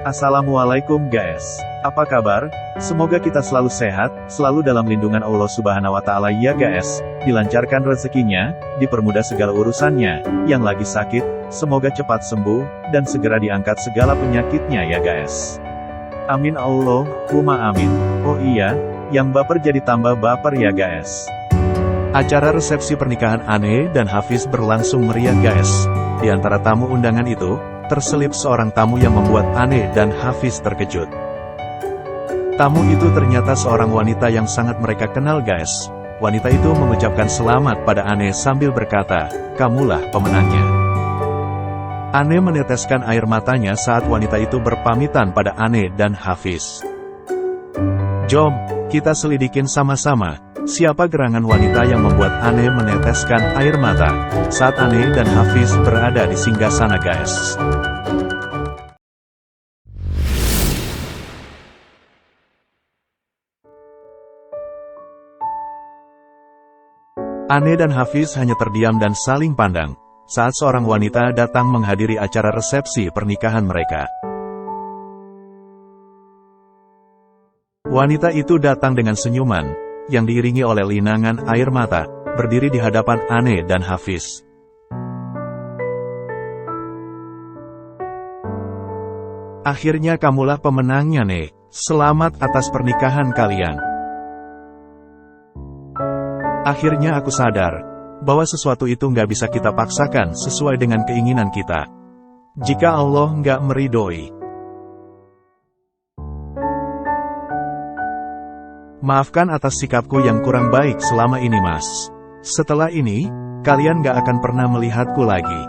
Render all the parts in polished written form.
Assalamualaikum guys. Apa kabar? Semoga kita selalu sehat, selalu dalam lindungan Allah Subhanahu wa Ta'ala ya guys. Dilancarkan rezekinya, dipermudah segala urusannya. Yang lagi sakit, semoga cepat sembuh, dan segera diangkat segala penyakitnya ya guys. Amin Allahumma amin. Oh iya, yang baper jadi tambah baper ya guys. Acara resepsi pernikahan Ane dan Hafiz berlangsung meriah guys. Di antara tamu undangan itu, terselip seorang tamu yang membuat Ane dan Hafiz terkejut. Tamu itu ternyata seorang wanita yang sangat mereka kenal guys. Wanita itu mengucapkan selamat pada Ane sambil berkata, "Kamulah pemenangnya." Ane meneteskan air matanya saat wanita itu berpamitan pada Ane dan Hafiz. "Jom, kita selidikin sama-sama. Siapa gerangan wanita yang membuat Ane meneteskan air mata saat Ane dan Hafiz berada di singgasana guys?" Ane dan Hafiz hanya terdiam dan saling pandang saat seorang wanita datang menghadiri acara resepsi pernikahan mereka. Wanita itu datang dengan senyuman yang diiringi oleh linangan air mata, berdiri di hadapan Ane dan Hafiz. "Akhirnya kamulah pemenangnya, Ne. Selamat atas pernikahan kalian. Akhirnya aku sadar bahwa sesuatu itu nggak bisa kita paksakan sesuai dengan keinginan kita. Jika Allah nggak meridhoi. Maafkan atas sikapku yang kurang baik selama ini Mas. Setelah ini, kalian gak akan pernah melihatku lagi.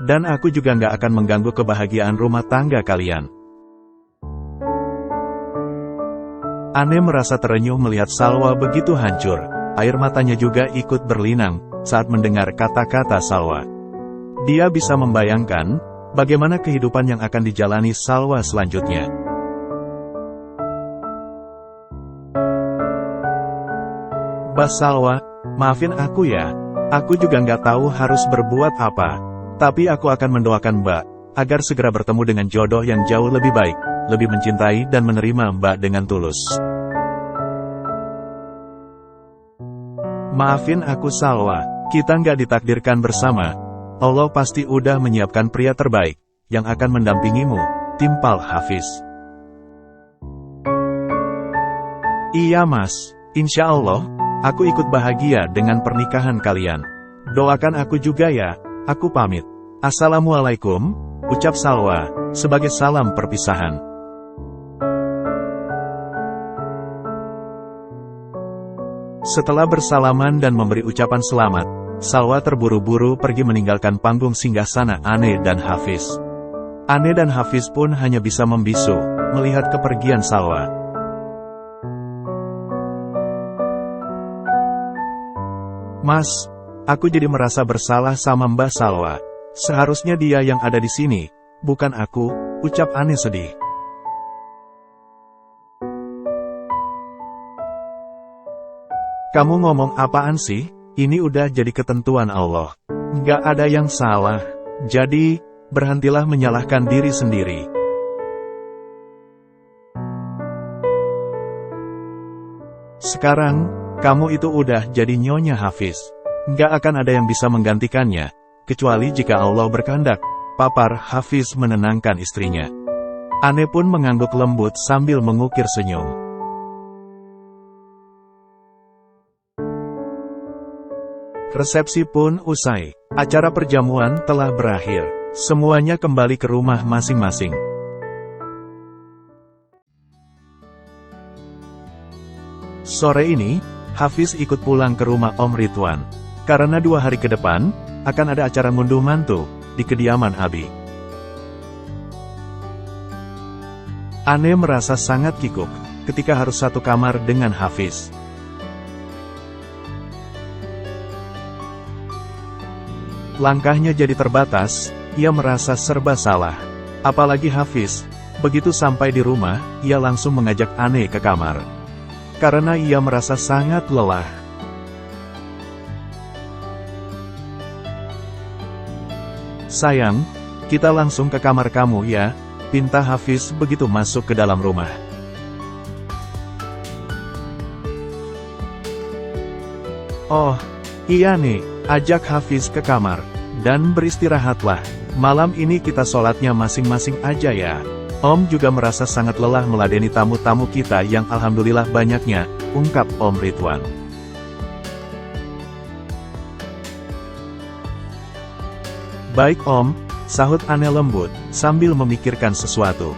Dan aku juga gak akan mengganggu kebahagiaan rumah tangga kalian." Ane merasa terenyuh melihat Salwa begitu hancur. Air matanya juga ikut berlinang saat mendengar kata-kata Salwa. Dia bisa membayangkan bagaimana kehidupan yang akan dijalani Salwa selanjutnya. "Bas Salwa, maafin aku ya. Aku juga nggak tahu harus berbuat apa. Tapi aku akan mendoakan Mbak, agar segera bertemu dengan jodoh yang jauh lebih baik, lebih mencintai dan menerima Mbak dengan tulus." "Maafin aku Salwa, kita nggak ditakdirkan bersama. Allah pasti udah menyiapkan pria terbaik, yang akan mendampingimu," timpal Hafiz. "Iya Mas, insya Allah. Aku ikut bahagia dengan pernikahan kalian. Doakan aku juga ya, aku pamit. Assalamualaikum," ucap Salwa, sebagai salam perpisahan. Setelah bersalaman dan memberi ucapan selamat, Salwa terburu-buru pergi meninggalkan panggung singgasana Ane dan Hafiz. Ane dan Hafiz pun hanya bisa membisu, melihat kepergian Salwa. "Mas, aku jadi merasa bersalah sama Mbak Salwa. Seharusnya dia yang ada di sini, bukan aku," ucap Ane sedih. "Kamu ngomong apaan sih? Ini udah jadi ketentuan Allah. Nggak ada yang salah. Jadi, berhentilah menyalahkan diri sendiri." "Sekarang, kamu itu udah jadi nyonya Hafiz. Nggak akan ada yang bisa menggantikannya, kecuali jika Allah berkehendak," papar Hafiz menenangkan istrinya. Ane pun mengangguk lembut sambil mengukir senyum. Resepsi pun usai. Acara perjamuan telah berakhir. Semuanya kembali ke rumah masing-masing. Sore ini, Hafiz ikut pulang ke rumah Om Ridwan. Karena 2 hari ke depan, akan ada acara ngunduh mantu di kediaman Abi. Ane merasa sangat kikuk ketika harus satu kamar dengan Hafiz. Langkahnya jadi terbatas, ia merasa serba salah. Apalagi Hafiz. Begitu sampai di rumah, ia langsung mengajak Ane ke kamar. Karena ia merasa sangat lelah. "Sayang, kita langsung ke kamar kamu ya. pinta Hafiz begitu masuk ke dalam rumah. Oh, iya nih, ajak Hafiz ke kamar, dan beristirahatlah. Malam ini kita sholatnya masing-masing aja ya. Om juga merasa sangat lelah meladeni tamu-tamu kita yang alhamdulillah banyaknya, ungkap Om Ridwan. Baik Om, sahut Ane lembut, sambil memikirkan sesuatu.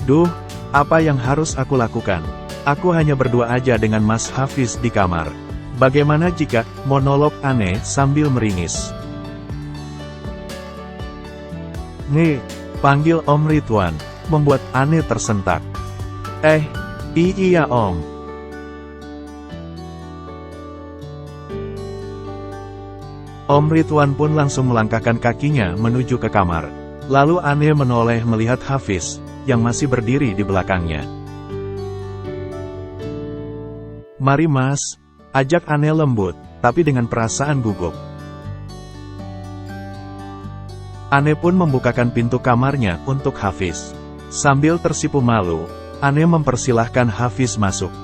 Duh, apa yang harus aku lakukan? Aku hanya berdua aja dengan Mas Hafiz di kamar. Bagaimana jika, monolog Ane sambil meringis. Nih, panggil Om Ridwan, membuat Ane tersentak. Iya Om. Om Ridwan pun langsung melangkahkan kakinya menuju ke kamar. Lalu Ane menoleh melihat Hafiz, yang masih berdiri di belakangnya. Mari Mas, ajak Ane lembut, tapi dengan perasaan gugup. Ane pun membukakan pintu kamarnya untuk Hafiz. Sambil tersipu malu, Ane mempersilahkan Hafiz masuk.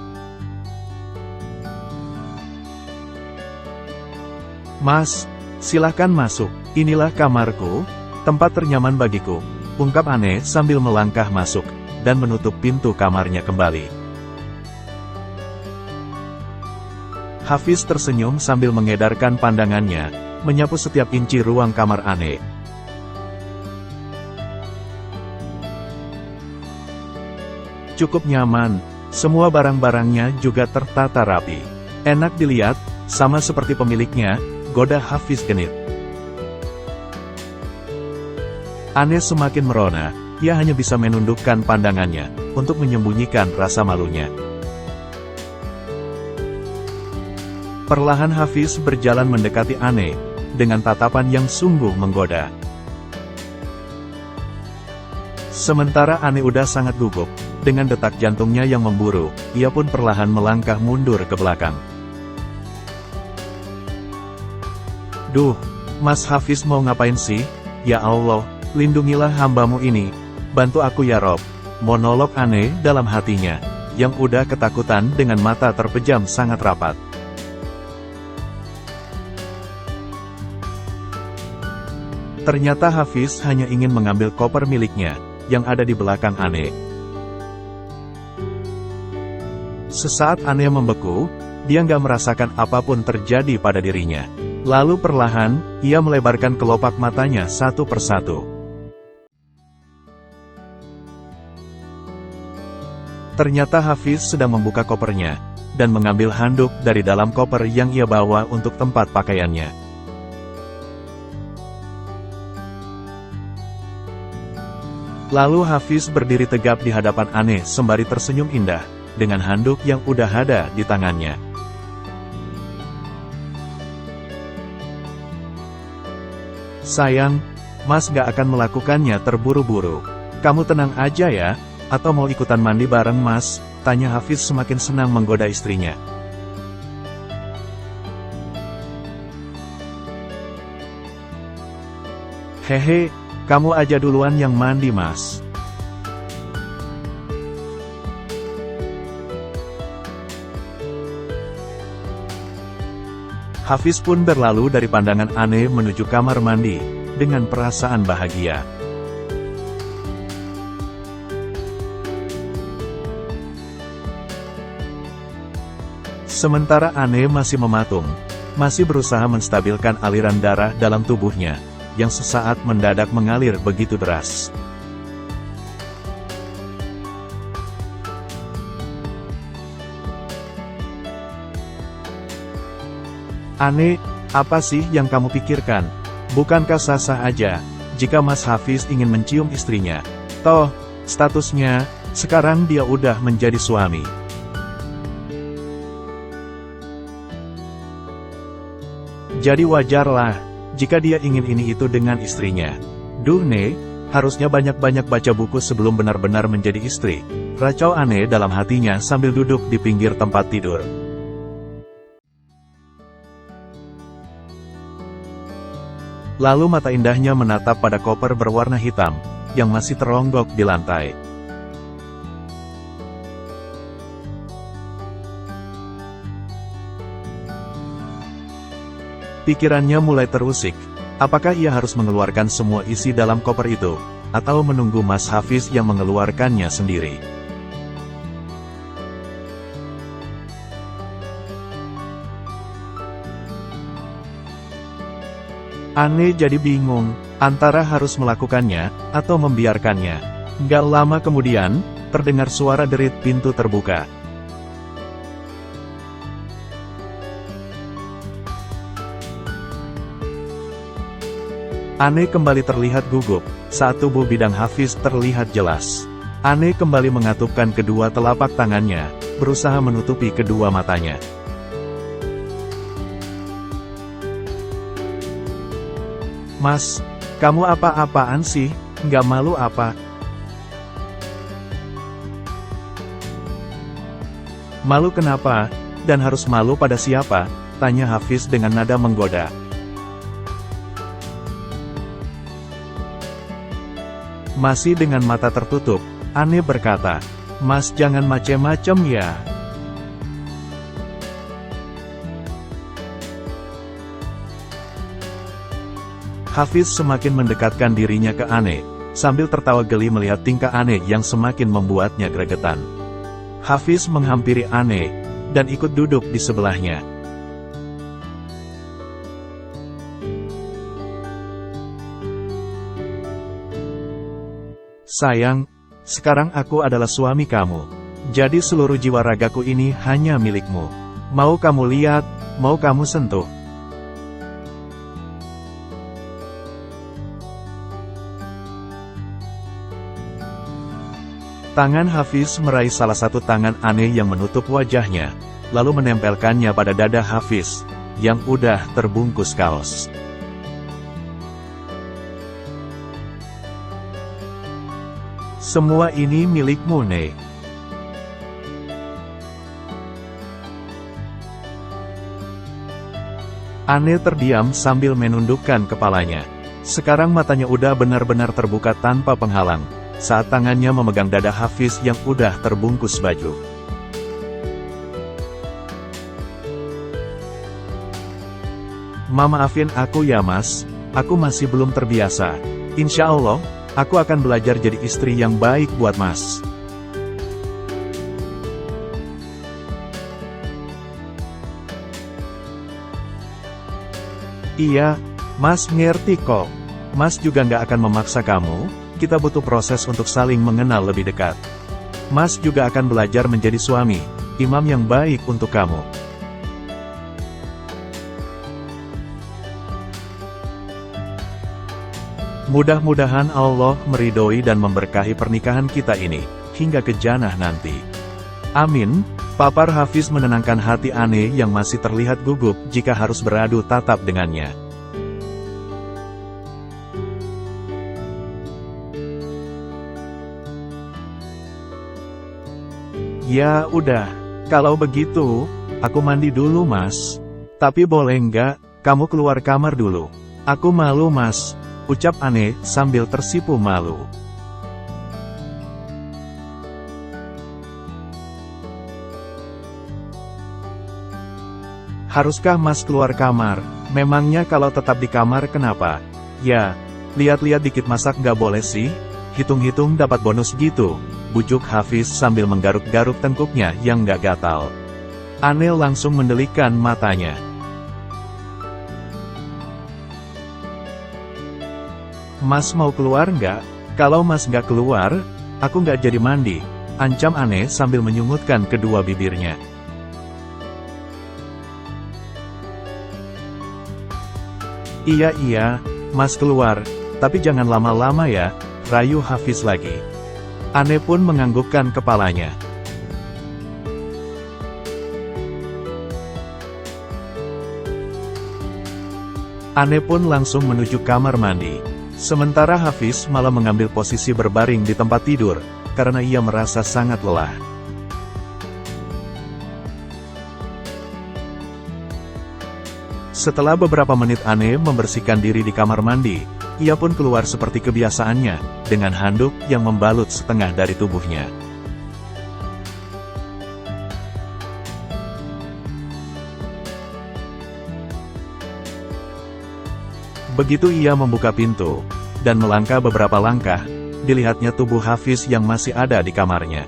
Mas, silahkan masuk, inilah kamarku, tempat ternyaman bagiku, ungkap Ane sambil melangkah masuk, dan menutup pintu kamarnya kembali. Hafiz tersenyum sambil mengedarkan pandangannya, menyapu setiap inci ruang kamar Ane. Cukup nyaman, semua barang-barangnya juga tertata rapi. Enak dilihat, sama seperti pemiliknya, goda Hafiz genit. Ane semakin merona, ia hanya bisa menundukkan pandangannya, untuk menyembunyikan rasa malunya. Perlahan Hafiz berjalan mendekati Ane, dengan tatapan yang sungguh menggoda. Sementara Ane udah sangat gugup, dengan detak jantungnya yang memburu, ia pun perlahan melangkah mundur ke belakang. Duh, Mas Hafiz mau ngapain sih? Ya Allah, lindungilah hambamu ini, bantu aku ya Rob, monolog Ane dalam hatinya, yang udah ketakutan dengan mata terpejam sangat rapat. Ternyata Hafiz hanya ingin mengambil koper miliknya, yang ada di belakang Ane. Sesaat Ane membeku, dia nggak merasakan apapun terjadi pada dirinya. Lalu perlahan, ia melebarkan kelopak matanya satu persatu. Ternyata Hafiz sedang membuka kopernya, dan mengambil handuk dari dalam koper yang ia bawa untuk tempat pakaiannya. Lalu Hafiz berdiri tegap di hadapan Ane sembari tersenyum indah, dengan handuk yang udah ada di tangannya. Sayang, Mas gak akan melakukannya terburu-buru. Kamu tenang aja ya, atau mau ikutan mandi bareng Mas? Tanya Hafiz semakin senang menggoda istrinya. Hehe, kamu aja duluan yang mandi Mas. Hafiz pun berlalu dari pandangan Ane menuju kamar mandi, dengan perasaan bahagia. Sementara Ane masih mematung, masih berusaha menstabilkan aliran darah dalam tubuhnya, yang sesaat mendadak mengalir begitu deras. Ane, apa sih yang kamu pikirkan? Bukankah sah-sah aja, jika Mas Hafiz ingin mencium istrinya? Toh, statusnya, sekarang dia udah menjadi suami. Jadi wajarlah, jika dia ingin ini itu dengan istrinya. Duh Ne, harusnya banyak-banyak baca buku sebelum benar-benar menjadi istri. Racau Ane dalam hatinya sambil duduk di pinggir tempat tidur. Lalu mata indahnya menatap pada koper berwarna hitam, yang masih teronggok di lantai. Pikirannya mulai terusik. Apakah ia harus mengeluarkan semua isi dalam koper itu, atau menunggu Mas Hafiz yang mengeluarkannya sendiri? Ane jadi bingung, antara harus melakukannya, atau membiarkannya. Gak lama kemudian, terdengar suara derit pintu terbuka. Ane kembali terlihat gugup, saat tubuh bidang Hafiz terlihat jelas. Ane kembali mengatupkan kedua telapak tangannya, berusaha menutupi kedua matanya. Mas, kamu apa-apaan sih? Nggak malu apa? Malu kenapa? Dan harus malu pada siapa? Tanya Hafiz dengan nada menggoda. Masih dengan mata tertutup, Ane berkata, Mas jangan macem-macem ya. Hafiz semakin mendekatkan dirinya ke Ane, sambil tertawa geli melihat tingkah Ane yang semakin membuatnya gregetan. Hafiz menghampiri Ane, dan ikut duduk di sebelahnya. Sayang, sekarang aku adalah suami kamu. Jadi seluruh jiwa ragaku ini hanya milikmu. Mau kamu lihat, mau kamu sentuh. Tangan Hafiz meraih salah satu tangan Ane yang menutup wajahnya, lalu menempelkannya pada dada Hafiz, yang udah terbungkus kaos. Semua ini milikmu, Ne. Ane terdiam sambil menundukkan kepalanya. Sekarang matanya udah benar-benar terbuka tanpa penghalang, saat tangannya memegang dada Hafiz yang udah terbungkus baju. Maafin aku ya Mas, aku masih belum terbiasa. Insya Allah, aku akan belajar jadi istri yang baik buat Mas. Iya, Mas ngerti kok. Mas juga nggak akan memaksa kamu, kita butuh proses untuk saling mengenal lebih dekat. Mas juga akan belajar menjadi suami, imam yang baik untuk kamu. Mudah-mudahan Allah meridhoi dan memberkahi pernikahan kita ini, hingga ke jannah nanti. Amin. Papar Hafiz menenangkan hati Ane yang masih terlihat gugup jika harus beradu tatap dengannya. Ya udah, kalau begitu, aku mandi dulu Mas. Tapi boleh nggak, kamu keluar kamar dulu. Aku malu Mas, ucap Ane sambil tersipu malu. Haruskah Mas keluar kamar? Memangnya kalau tetap di kamar kenapa? Ya, lihat-lihat dikit masak nggak boleh sih? Hitung-hitung dapat bonus gitu, bujuk Hafiz sambil menggaruk-garuk tengkuknya yang nggak gatal. Ane langsung mendelikan matanya. Mas mau keluar nggak? Kalau Mas nggak keluar, aku nggak jadi mandi, ancam Ane sambil menyungutkan kedua bibirnya. Iya, Mas keluar, tapi jangan lama-lama ya, rayu Hafiz lagi. Ane pun menganggukkan kepalanya. Ane pun langsung menuju kamar mandi. Sementara Hafiz malah mengambil posisi berbaring di tempat tidur, karena ia merasa sangat lelah. Setelah beberapa menit Anne membersihkan diri di kamar mandi, ia pun keluar seperti kebiasaannya, dengan handuk yang membalut setengah dari tubuhnya. Begitu ia membuka pintu, dan melangkah beberapa langkah, dilihatnya tubuh Hafiz yang masih ada di kamarnya.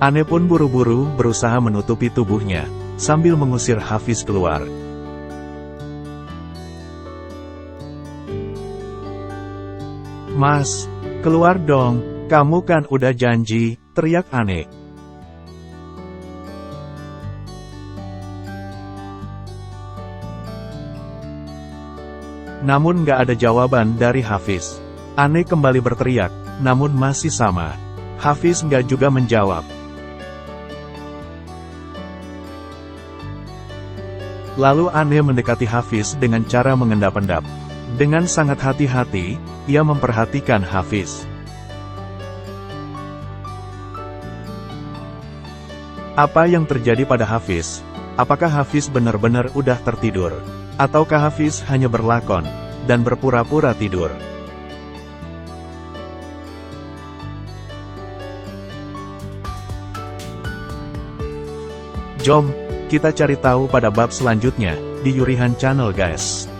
Anne pun buru-buru berusaha menutupi tubuhnya, sambil mengusir Hafiz keluar. "Mas, keluar dong, kamu kan udah janji," teriak Anne. Namun gak ada jawaban dari Hafiz. Anne kembali berteriak, namun masih sama. Hafiz gak juga menjawab. Lalu Anne mendekati Hafiz dengan cara mengendap-endap. Dengan sangat hati-hati, ia memperhatikan Hafiz. Apa yang terjadi pada Hafiz? Apakah Hafiz benar-benar udah tertidur? Ataukah Hafiz hanya berlakon, dan berpura-pura tidur? Jom, kita cari tahu pada bab selanjutnya, di Yurihan Channel guys.